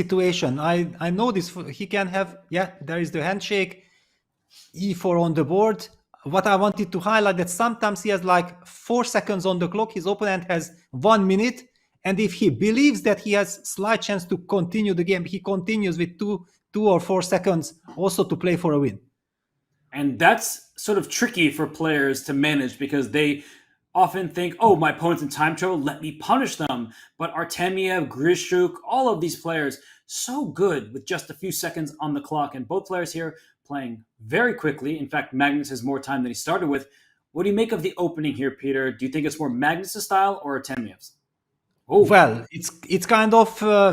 situation. I know this. He can have, yeah, there is the handshake, e4 on the board. What I wanted to highlight that sometimes he has like 4 seconds on the clock. His opponent has 1 minute. And if he believes that he has slight chance to continue the game, he continues with 2 or 4 seconds also to play for a win. And that's sort of tricky for players to manage because they often think, oh, my opponent's in time trouble, let me punish them. But Artemiev, Grishuk, all of these players, so good with just a few seconds on the clock. And both players here playing very quickly. In fact, Magnus has more time than he started with. What do you make of the opening here, Peter? Do you think it's more Magnus' style or Artemiev's? Oh. Well, it's kind of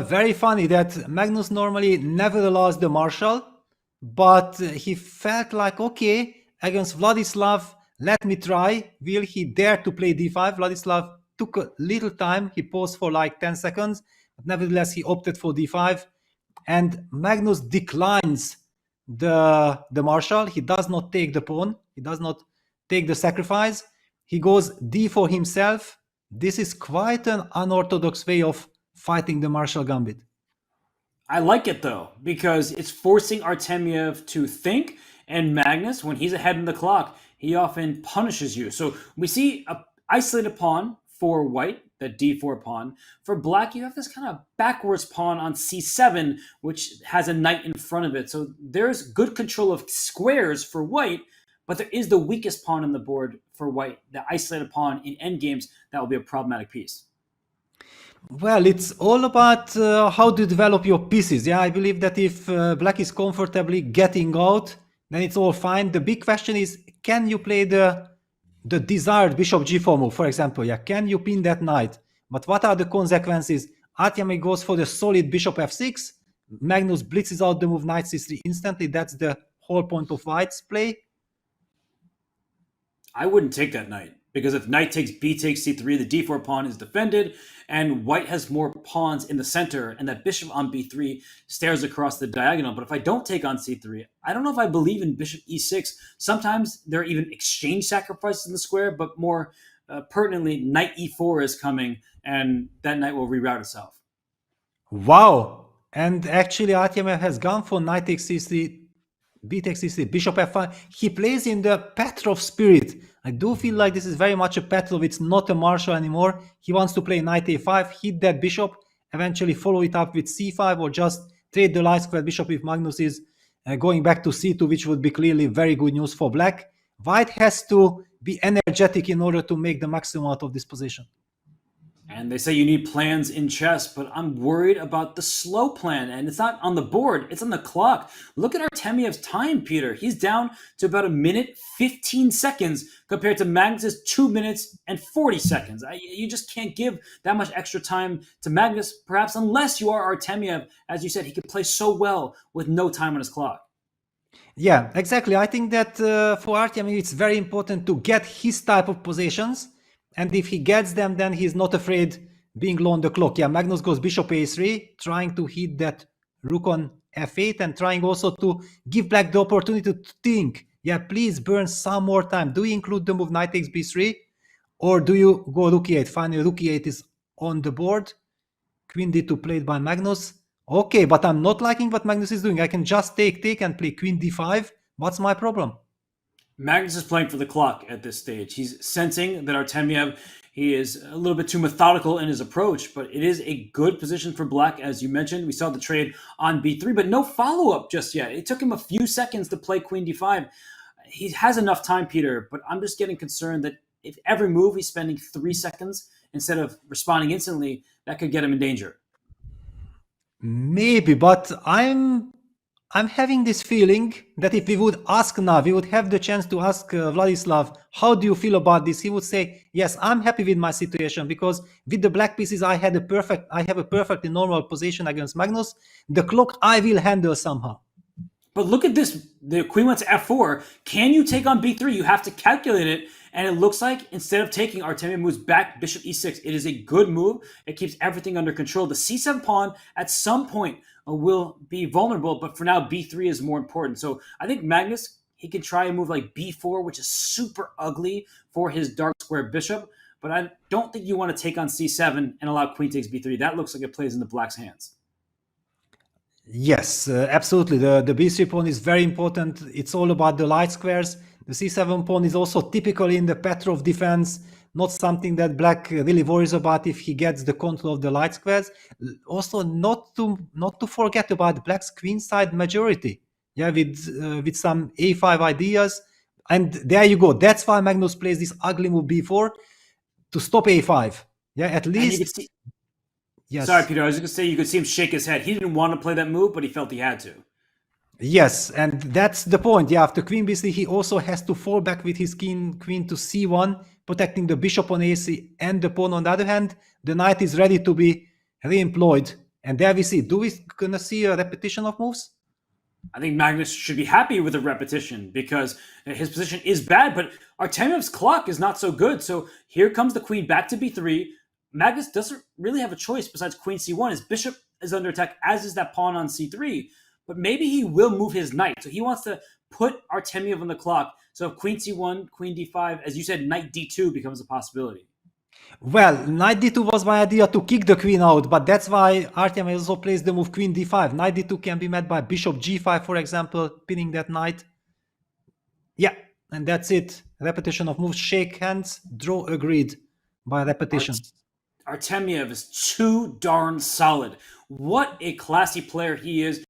very funny that Magnus normally never allows the marshal, but he felt like, okay, against Vladislav, let me try. Will he dare to play d5? Vladislav took a little time. He paused for like 10 seconds, but nevertheless, he opted for d5. And Magnus declines the marshal. He does not take the pawn. He does not take the sacrifice. He goes d4 himself. This is quite an unorthodox way of fighting the marshal gambit. I like it though, because it's forcing Artemiev to think, and Magnus, when he's ahead in the clock, he often punishes you. So we see an isolated pawn for white, that d4 pawn. For black, you have this kind of backwards pawn on c7, which has a knight in front of it. So there's good control of squares for white, but there is the weakest pawn on the board for white, the isolated pawn in endgames. That will be a problematic piece. Well, it's all about how to develop your pieces. Yeah, I believe that if black is comfortably getting out, then it's all fine. The big question is, can you play the desired bishop g4 move, for example? Yeah, can you pin that knight? But what are the consequences? Artemiev goes for the solid bishop f6. Magnus blitzes out the move knight c3 instantly. That's the whole point of white's play. I wouldn't take that knight, because if knight takes b takes c3, the d4 pawn is defended, and white has more pawns in the center, and that bishop on b3 stares across the diagonal. But if I don't take on c3, I don't know if I believe in bishop e6. Sometimes there are even exchange sacrifices in the square, but more pertinently, knight e4 is coming, and that knight will reroute itself. Wow! And actually, Artemiev has gone for knight takes c3, b takes c3, bishop f5. He plays in the Petrov spirit. I do feel like this is very much a Petrov. It's not a marshal anymore. He wants to play knight a5, hit that bishop, eventually follow it up with c5, or just trade the light square bishop if Magnus is going back to c2, which would be clearly very good news for black. White has to be energetic in order to make the maximum out of this position. And they say you need plans in chess, but I'm worried about the slow plan. And it's not on the board, it's on the clock. Look at Artemiev's time, Peter. He's down to about 1 minute, 15 seconds compared to Magnus's 2 minutes and 40 seconds. You just can't give that much extra time to Magnus, perhaps unless you are Artemiev. As you said, he could play so well with no time on his clock. Yeah, exactly. I think that for Artemiev, it's very important to get his type of positions. And if he gets them, then he's not afraid being low on the clock. Yeah, Magnus goes bishop a3, trying to hit that rook on f8 and trying also to give black the opportunity to think, yeah, please burn some more time. Do you include the move knight takes b3? Or do you go rook e8? Finally, rook e8 is on the board. Queen d2 played by Magnus. Okay, but I'm not liking what Magnus is doing. I can just take and play queen d5. What's my problem? Magnus is playing for the clock at this stage. He's sensing that Artemiev, he is a little bit too methodical in his approach, but it is a good position for black, as you mentioned. We saw the trade on b3, but no follow-up just yet. It took him a few seconds to play queen d5. He has enough time, Peter, but I'm just getting concerned that if every move he's spending 3 seconds instead of responding instantly, that could get him in danger. Maybe, but I'm having this feeling that if we would ask now, we would have the chance to ask Vladislav, how do you feel about this? He would say, yes, I'm happy with my situation because with the black pieces, I have a perfectly normal position against Magnus. The clock I will handle somehow. But look at this. The queen went to f4. Can you take on b3? You have to calculate it. And it looks like instead of taking, Artemiev moves back bishop e6. It is a good move. It keeps everything under control. The c7 pawn at some point will be vulnerable, but for now, b3 is more important. So I think Magnus, he can try a move like b4, which is super ugly for his dark square bishop. But I don't think you want to take on c7 and allow queen takes b3. That looks like it plays into black's hands. Yes, absolutely. The b3 pawn is very important. It's all about the light squares. The c7 pawn is also typically in the Petrov defense, not something that black really worries about if he gets the control of the light squares. Also, not to forget about black's queenside majority. Yeah, with some a5 ideas. And there you go. That's why Magnus plays this ugly move b4 to stop a5. Yeah, at And you could least see. Sorry, yes. Peter. I was going to say you could see him shake his head. He didn't want to play that move, but he felt he had to. Yes, and that's the point. Yeah, after queen b3, he also has to fall back with his queen to c1, protecting the bishop on a3 and the pawn. On the other hand, the knight is ready to be re-employed. And there we see, do we gonna see a repetition of moves? I think Magnus should be happy with the repetition because his position is bad, but Artemiev's clock is not so good. So here comes the queen back to b3. Magnus doesn't really have a choice besides queen c1. His bishop is under attack, as is that pawn on c3. But maybe he will move his knight. So he wants to put Artemiev on the clock. So if queen c1, queen d5, as you said, knight d2 becomes a possibility. Well, knight d2 was my idea to kick the queen out, but that's why Artemiev also plays the move queen d5. Knight d2 can be met by bishop g5, for example, pinning that knight. Yeah, and that's it. Repetition of moves, shake hands, draw agreed by repetition. Artemiev is too darn solid. What a classy player he is.